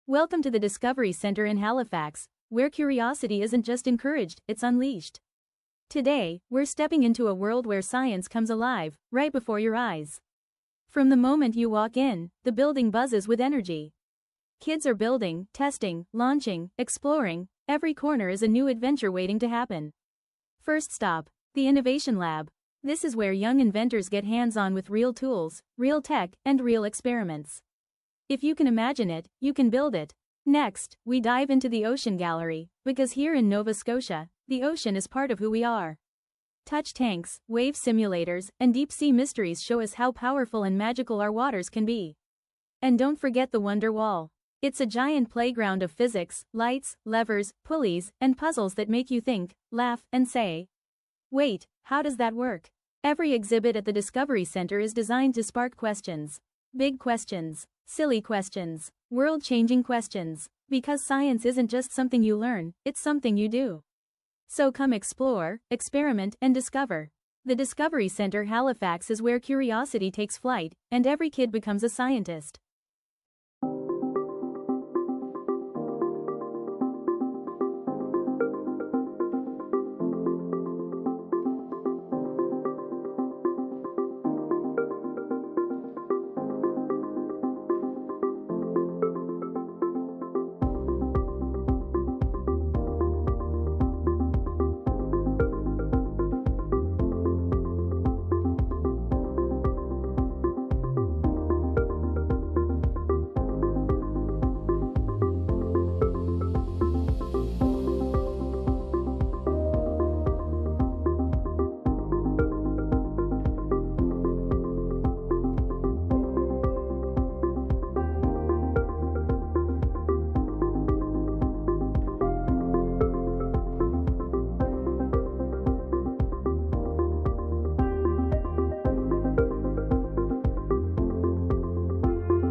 Welcome to the Discovery Center in Halifax, where curiosity isn't just encouraged, it's unleashed. Today, we're stepping into a world where science comes alive, right before your eyes. From the moment you walk in, the building buzzes with energy. Kids are building, testing, launching, exploring, every corner is a new adventure waiting to happen. First stop, the Innovation Lab. This is where young inventors get hands-on with real tools, real tech, and real experiments. If you can imagine it, you can build it. Next, we dive into the Ocean Gallery, because here in Nova Scotia, the ocean is part of who we are. Touch tanks, wave simulators, and deep-sea mysteries show us how powerful and magical our waters can be. And don't forget the Wonder Wall. It's a giant playground of physics, lights, levers, pulleys, and puzzles that make you think, laugh, and say, "Wait, how does that work?" Every exhibit at the Discovery Center is designed to spark questions. Big questions, silly questions, world-changing questions. Because science isn't just something you learn, it's something you do. So come explore, experiment, and discover. The Discovery Center Halifax is where curiosity takes flight, and every kid becomes a scientist.